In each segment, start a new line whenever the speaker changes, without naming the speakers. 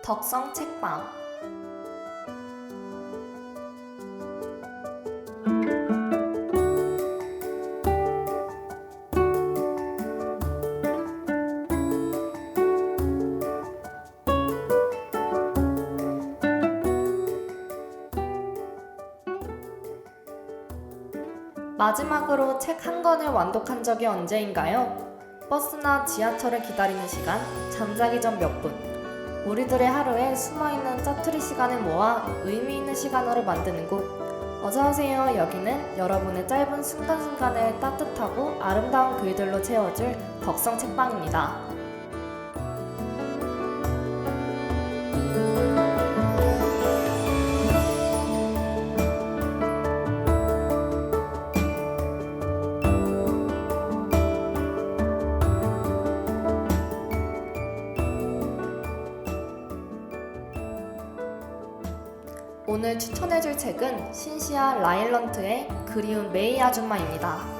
덕성 책방. 마지막으로 책 한 권을 완독한 적이 언제인가요? 버스나 지하철을 기다리는 시간, 잠자기 전 몇 분. 우리들의 하루에 숨어있는 짜투리 시간을 모아 의미 있는 시간으로 만드는 곳. 어서오세요. 여기는 여러분의 짧은 순간순간을 따뜻하고 아름다운 글들로 채워줄 덕성 책방입니다. 오늘 추천해줄 책은 신시아 라일런트의 그리운 메이 아줌마입니다.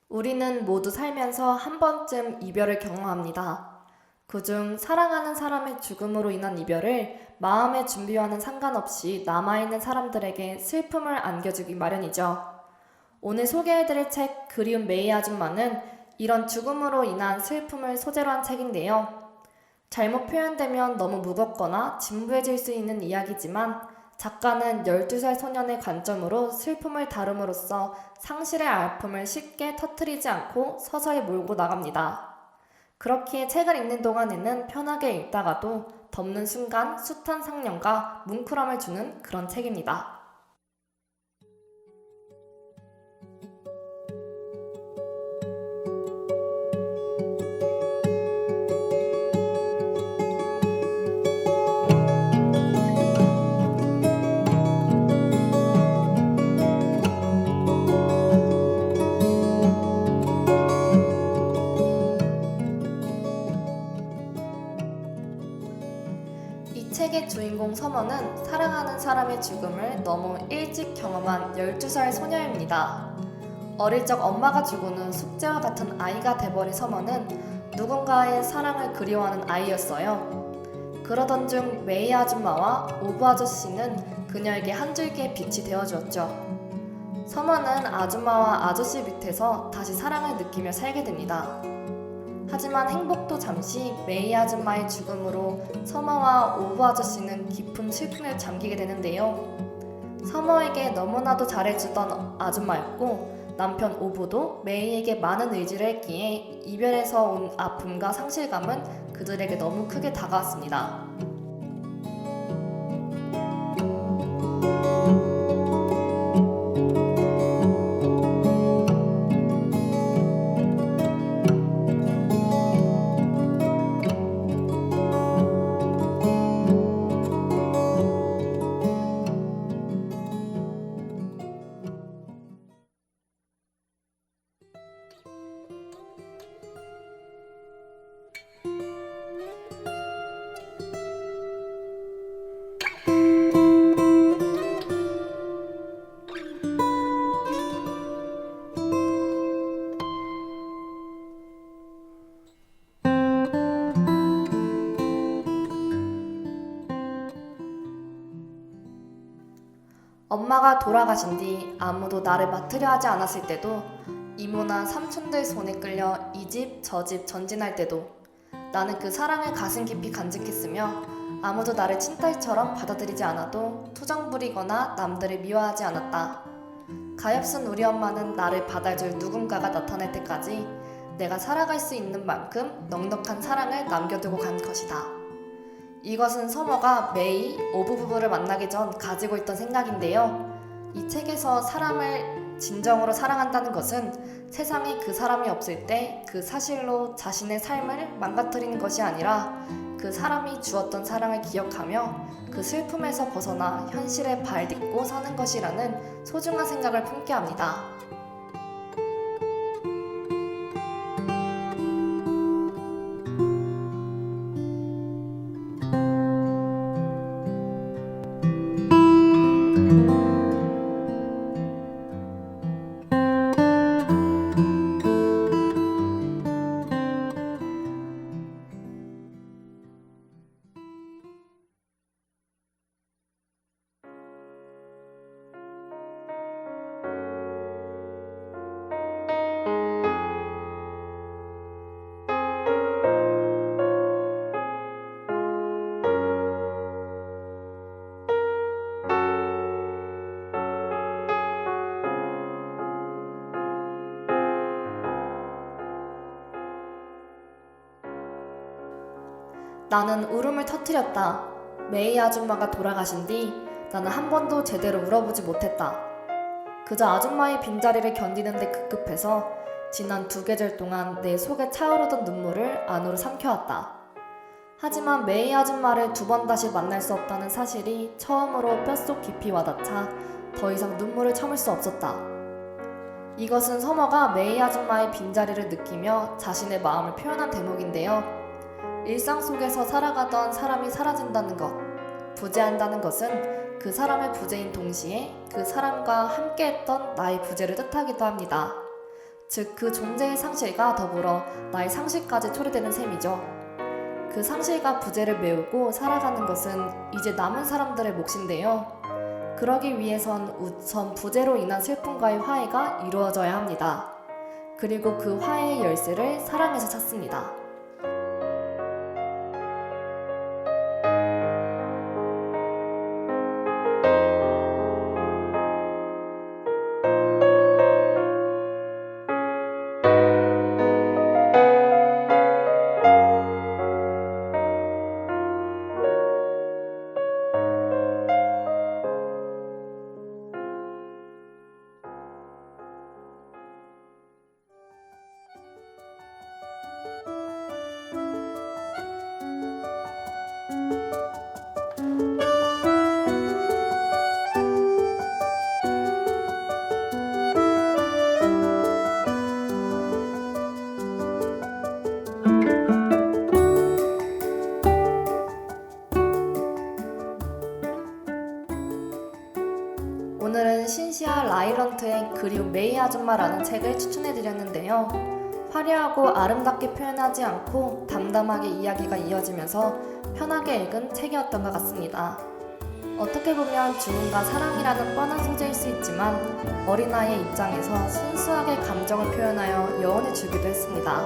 우리는 모두 살면서 한 번쯤 이별을 경험합니다. 그중 사랑하는 사람의 죽음으로 인한 이별을 마음의 준비와는 상관없이 남아있는 사람들에게 슬픔을 안겨주기 마련이죠. 오늘 소개해드릴 책 그리운 메이 아줌마는 이런 죽음으로 인한 슬픔을 소재로 한 책인데요. 잘못 표현되면 너무 무겁거나 진부해질 수 있는 이야기지만 작가는 12살 소년의 관점으로 슬픔을 다룸으로써 상실의 아픔을 쉽게 터뜨리지 않고 서서히 몰고 나갑니다. 그렇게 책을 읽는 동안에는 편하게 읽다가도 덮는 순간 숱한 상념과 뭉클함을 주는 그런 책입니다. 이 책의 주인공 서머는 사랑하는 사람의 죽음을 너무 일찍 경험한 12살 소녀입니다. 어릴 적 엄마가 죽고는 숙제와 같은 아이가 돼버린 서머는 누군가의 사랑을 그리워하는 아이였어요. 그러던 중 메이 아줌마와 오브 아저씨는 그녀에게 한 줄기의 빛이 되어주었죠. 서머는 아줌마와 아저씨 밑에서 다시 사랑을 느끼며 살게 됩니다. 하지만 행복도 잠시 메이 아줌마의 죽음으로 서머와 오브 아저씨는 깊은 슬픔에 잠기게 되는데요. 서머에게 너무나도 잘해주던 아줌마였고 남편 오브도 메이에게 많은 의지를 했기에 이별에서 온 아픔과 상실감은 그들에게 너무 크게 다가왔습니다. 엄마가 돌아가신 뒤 아무도 나를 맡으려 하지 않았을 때도 이모나 삼촌들 손에 끌려 이 집 저 집 전진할 때도 나는 그 사랑을 가슴 깊이 간직했으며 아무도 나를 친딸처럼 받아들이지 않아도 투정 부리거나 남들을 미워하지 않았다. 가엾은 우리 엄마는 나를 받아줄 누군가가 나타날 때까지 내가 살아갈 수 있는 만큼 넉넉한 사랑을 남겨두고 간 것이다. 이것은 서머가 메이, 오브 부부를 만나기 전 가지고 있던 생각인데요. 이 책에서 사람을 진정으로 사랑한다는 것은 세상에 그 사람이 없을 때 그 사실로 자신의 삶을 망가뜨리는 것이 아니라 그 사람이 주었던 사랑을 기억하며 그 슬픔에서 벗어나 현실에 발 딛고 사는 것이라는 소중한 생각을 품게 합니다. 나는 울음을 터뜨렸다. 메이 아줌마가 돌아가신 뒤 나는 한 번도 제대로 울어보지 못했다. 그저 아줌마의 빈자리를 견디는 데 급급해서 지난 2계절 동안 내 속에 차오르던 눈물을 안으로 삼켜왔다. 하지만 메이 아줌마를 2번 다시 만날 수 없다는 사실이 처음으로 뼛속 깊이 와닿자 더 이상 눈물을 참을 수 없었다. 이것은 서머가 메이 아줌마의 빈자리를 느끼며 자신의 마음을 표현한 대목인데요. 일상 속에서 살아가던 사람이 사라진다는 것, 부재한다는 것은 그 사람의 부재인 동시에 그 사람과 함께했던 나의 부재를 뜻하기도 합니다. 즉, 그 존재의 상실과 더불어 나의 상실까지 초래되는 셈이죠. 그 상실과 부재를 메우고 살아가는 것은 이제 남은 사람들의 몫인데요. 그러기 위해선 우선 부재로 인한 슬픔과의 화해가 이루어져야 합니다. 그리고 그 화해의 열쇠를 사랑에서 찾습니다. 오늘은 신시아 라이런트의 그리운 메이 아줌마라는 책을 추천해드렸는데요. 화려하고 아름답게 표현하지 않고 담담하게 이야기가 이어지면서 편하게 읽은 책이었던 것 같습니다. 어떻게 보면 죽음과 사랑이라는 뻔한 소재일 수 있지만 어린아이의 입장에서 순수하게 감정을 표현하여 여운을 주기도 했습니다.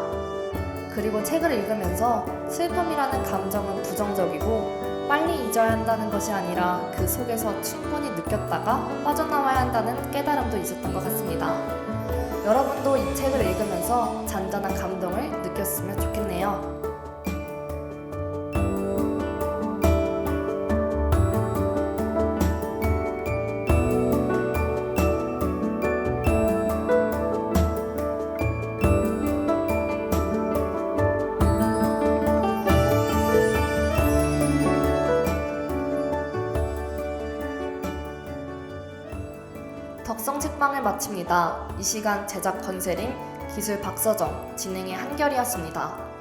그리고 책을 읽으면서 슬픔이라는 감정은 부정적이고 빨리 잊어야 한다는 것이 아니라 그 속에서 충분히 느꼈다가 빠져나와야 한다는 깨달음도 있었던 것 같습니다. 여러분도 이 책을 읽으면서 잔잔한 감동을 느꼈으면 좋겠네요. 덕성 책방을 마칩니다. 이 시간 제작 권세림, 기술 박서정, 진행의 한결이었습니다.